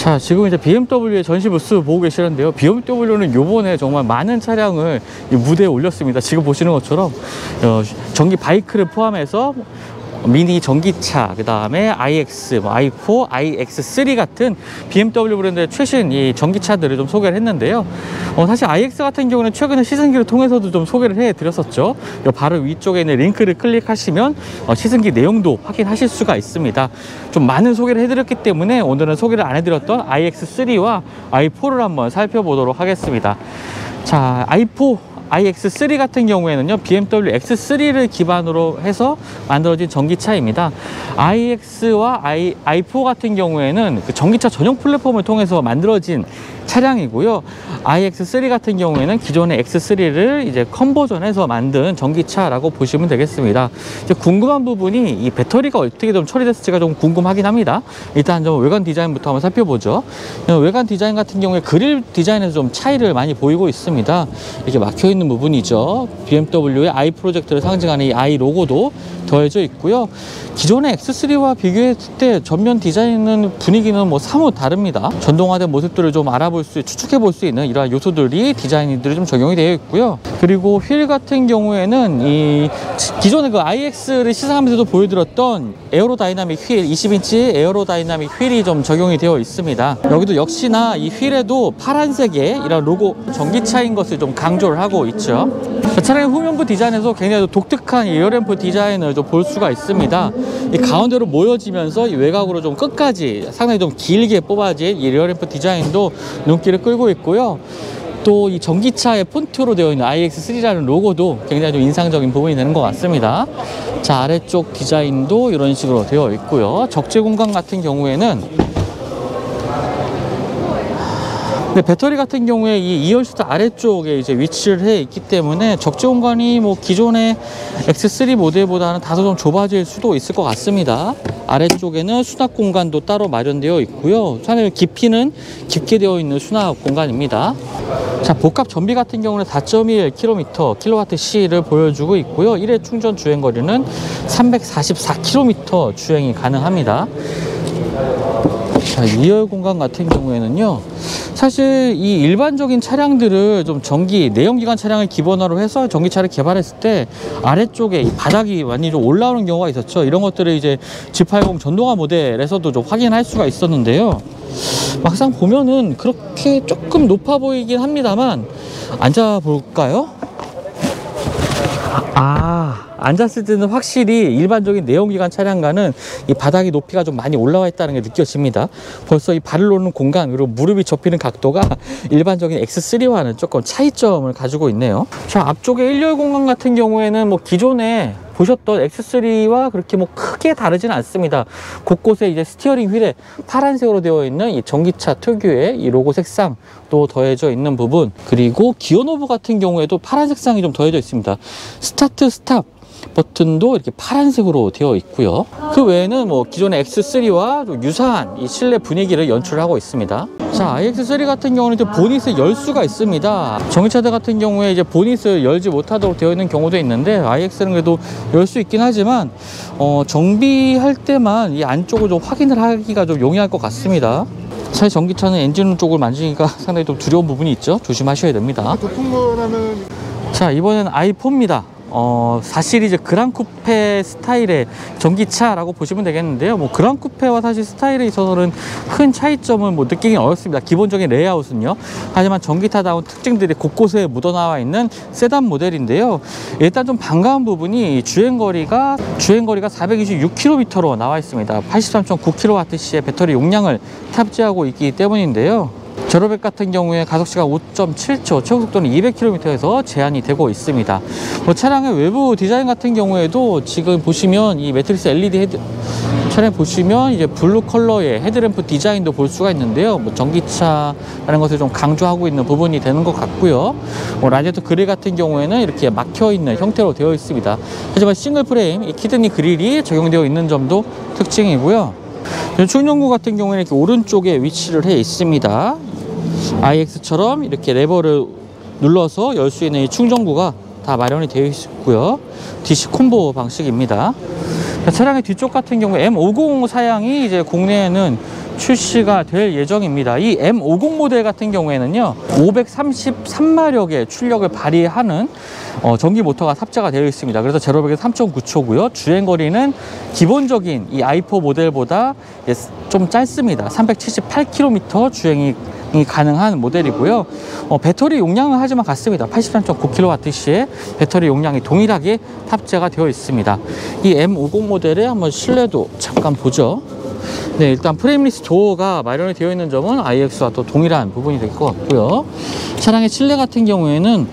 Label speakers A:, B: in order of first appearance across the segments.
A: 자, 지금 이제 BMW의 전시 부스 보고 계시는데요. BMW는 요번에 정말 많은 차량을 이 무대에 올렸습니다. 지금 보시는 것처럼 전기 바이크를 포함해서 미니 전기차, 그 다음에 iX, i4, iX3 같은 BMW 브랜드의 최신 이 전기차들을 좀 소개를 했는데요. 사실 iX 같은 경우는 최근에 시승기를 통해서도 좀 소개를 해드렸었죠. 바로 위쪽에 있는 링크를 클릭하시면 시승기 내용도 확인하실 수가 있습니다. 좀 많은 소개를 해드렸기 때문에 오늘은 소개를 안 해드렸던 iX3와 i4를 한번 살펴보도록 하겠습니다. 자, iX3 같은 경우에는요, BMW X3를 기반으로 해서 만들어진 전기차입니다. iX와 i4 같은 경우에는 그 전기차 전용 플랫폼을 통해서 만들어진 차량이고요. iX3 같은 경우에는 기존의 X3를 이제 컨버전해서 만든 전기차라고 보시면 되겠습니다. 이제 궁금한 부분이 이 배터리가 어떻게 좀 처리됐을지가 좀 궁금하긴 합니다. 일단 좀 외관 디자인부터 한번 살펴보죠. 외관 디자인 같은 경우에 그릴 디자인에서 좀 차이를 많이 보이고 있습니다. 이렇게 막혀 있는 부분이죠. BMW의 i 프로젝트를 상징하는 이 i 로고도 더해져 있고요. 기존의 X3와 비교했을 때 전면 디자인은 분위기는 뭐 사뭇 다릅니다. 전동화된 모습들을 좀 추측해 볼 수 있는 이러한 요소들이 디자인들이 좀 적용이 되어 있고요. 그리고 휠 같은 경우에는 이 기존의 그 iX를 시승하면서도 보여드렸던 에어로다이나믹 휠, 20인치 에어로다이나믹 휠이 좀 적용이 되어 있습니다. 여기도 역시나 이 휠에도 파란색의 이런 로고 전기차인 것을 좀 강조를 하고 있죠. 차량의 후면부 디자인에서 굉장히 독특한 에어램프 디자인을 좀 볼 수가 있습니다. 이 가운데로 모여지면서 이 외곽으로 좀 끝까지 상당히 좀 길게 뽑아진 이 에어램프 디자인도 눈길을 끌고 있고요. 또 이 전기차의 폰트로 되어 있는 iX3라는 로고도 굉장히 좀 인상적인 부분이 되는 것 같습니다. 자, 아래쪽 디자인도 이런 식으로 되어 있고요. 적재 공간 같은 경우에는 배터리 같은 경우에 이 2열슈트 아래쪽에 이제 위치를 해 있기 때문에 적재 공간이 뭐 기존의 X3 모델보다는 다소 좀 좁아질 수도 있을 것 같습니다. 아래쪽에는 수납 공간도 따로 마련되어 있고요. 차량의 깊이는 깊게 되어 있는 수납 공간입니다. 자, 복합 전비 같은 경우는 4.1km kWh를 보여주고 있고요. 1회 충전 주행 거리는 344km 주행이 가능합니다. 자, 2열 공간 같은 경우에는요, 사실 이 일반적인 차량들을 좀 내연기관 차량을 기본으로 해서 전기차를 개발했을 때 아래쪽에 이 바닥이 많이 좀 올라오는 경우가 있었죠. 이런 것들을 이제 G80 전동화 모델에서도 좀 확인할 수가 있었는데요. 막상 보면은 그렇게 조금 높아 보이긴 합니다만, 앉아볼까요? 앉았을 때는 확실히 일반적인 내연기관 차량과는 이 바닥의 높이가 좀 많이 올라와 있다는 게 느껴집니다. 벌써 이 발을 놓는 공간, 그리고 무릎이 접히는 각도가 일반적인 X3와는 조금 차이점을 가지고 있네요. 자, 앞쪽에 1열 공간 같은 경우에는 뭐 기존에 보셨던 X3와 그렇게 뭐 크게 다르지는 않습니다. 곳곳에 이제 스티어링 휠에 파란색으로 되어 있는 이 전기차 특유의 이 로고 색상도 더해져 있는 부분, 그리고 기어 노브 같은 경우에도 파란 색상이 좀 더해져 있습니다. 스타트 스탑 버튼도 이렇게 파란색으로 되어 있고요. 그 외에는 뭐 기존의 X3와 좀 유사한 이 실내 분위기를 연출하고 있습니다. 자, iX3 같은 경우는 이제 보닛을 열 수가 있습니다. 전기차들 같은 경우에 이제 보닛을 열지 못하도록 되어 있는 경우도 있는데, iX는 그래도 열 수 있긴 하지만 정비할 때만 이 안쪽을 좀 확인을 하기가 좀 용이할 것 같습니다. 사실 전기차는 엔진 쪽을 만지기가 상당히 좀 두려운 부분이 있죠. 조심하셔야 됩니다.
B: 높은 거라면...
A: 자, 이번엔 i4입니다. 4시리즈 그랑쿠페 스타일의 전기차라고 보시면 되겠는데요. 뭐 그랑쿠페와 사실 스타일에 있어서는 큰 차이점을 뭐 느끼긴 어렵습니다. 기본적인 레이아웃은요. 하지만 전기차다운 특징들이 곳곳에 묻어나와 있는 세단 모델인데요. 일단 좀 반가운 부분이 주행거리가 426km로 나와 있습니다. 83.9kWh의 배터리 용량을 탑재하고 있기 때문인데요. 제로백 같은 경우에 가속시간 5.7초, 최고속도는 200km에서 제한이 되고 있습니다. 차량의 외부 디자인 같은 경우에도 지금 보시면 이 매트릭스 LED 차량 보시면 이제 블루 컬러의 헤드램프 디자인도 볼 수가 있는데요. 전기차라는 것을 좀 강조하고 있는 부분이 되는 것 같고요. 라디에이터 그릴 같은 경우에는 이렇게 막혀 있는 형태로 되어 있습니다. 하지만 싱글 프레임 이 키드니 그릴이 적용되어 있는 점도 특징이고요. 충전구 같은 경우에는 이렇게 오른쪽에 위치를 해 있습니다. iX처럼 이렇게 레버를 눌러서 열 수 있는 이 충전구가 다 마련이 되어 있고요. DC 콤보 방식입니다. 차량의 뒤쪽 같은 경우에 M50 사양이 이제 국내에는 출시가 될 예정입니다. 이 M50 모델 같은 경우에는요 533마력의 출력을 발휘하는 전기 모터가 탑재가 되어 있습니다. 그래서 0-100에 3.9초고요. 주행거리는 기본적인 이 i4 모델보다 좀 짧습니다. 378km 주행이 가능한 모델이고요. 배터리 용량은 하지만 같습니다. 83.9kWh의 배터리 용량이 동일하게 탑재가 되어 있습니다. 이 M50 모델의 한번 실내도 잠깐 보죠. 네, 일단 프레임리스 도어가 마련이 되어 있는 점은 iX와 또 동일한 부분이 될 것 같고요. 차량의 실내 같은 경우에는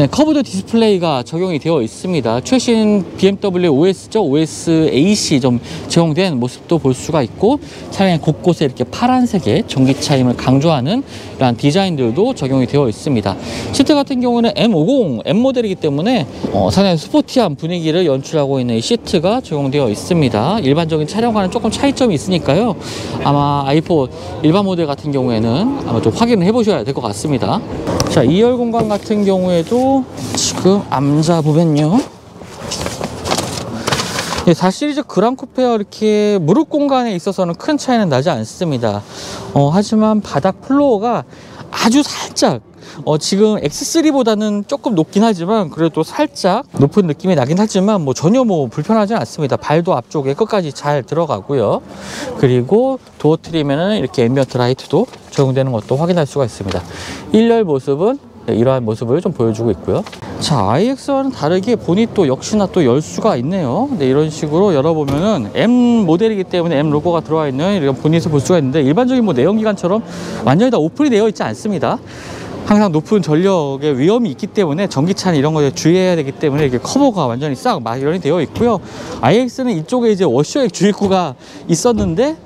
A: 커브드 디스플레이가 적용이 되어 있습니다. 최신 BMW OS죠. OS AC 좀 제공된 모습도 볼 수가 있고, 차량의 곳곳에 이렇게 파란색의 전기차임을 강조하는 이러한 디자인들도 적용이 되어 있습니다. 시트 같은 경우는 M50 M 모델이기 때문에 상당히 스포티한 분위기를 연출하고 있는 이 시트가 적용되어 있습니다. 일반적인 차량과는 조금 차이점이 있으니까요. 아마 i4 일반 모델 같은 경우에는 아마 좀 확인을 해보셔야 될 것 같습니다. 자, 2열 공간 같은 경우에도 지금 앉아보면요, 4시리즈 그랑 쿠페와 이렇게 무릎 공간에 있어서는 큰 차이는 나지 않습니다. 하지만 바닥 플로어가 아주 살짝 지금 X3보다는 조금 높긴 하지만 그래도 살짝 높은 느낌이 나긴 하지만 전혀 불편하지 않습니다. 발도 앞쪽에 끝까지 잘 들어가고요. 그리고 도어 트림에는 이렇게 앰비언트 라이트도 적용되는 것도 확인할 수가 있습니다. 1열 모습은 이러한 모습을 좀 보여주고 있고요. 자, iX와는 다르게 보닛도 역시나 또 열 수가 있네요. 이런 식으로 열어보면은 M 모델이기 때문에 M 로고가 들어와 있는 이런 보닛을 볼 수가 있는데, 일반적인 내연기관처럼 완전히 다 오픈이 되어 있지 않습니다. 항상 높은 전력의 위험이 있기 때문에 전기차는 이런 거에 주의해야 되기 때문에 이렇게 커버가 완전히 싹 마련이 되어 있고요. iX는 이쪽에 이제 워셔액 주입구가 있었는데,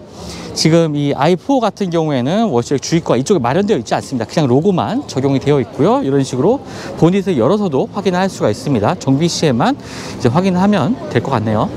A: 지금 이 i4 같은 경우에는 워셔액 주입구가 이쪽에 마련되어 있지 않습니다. 그냥 로고만 적용이 되어 있고요. 이런 식으로 보닛을 열어서도 확인할 수가 있습니다. 정비 시에만 이제 확인하면 될 것 같네요.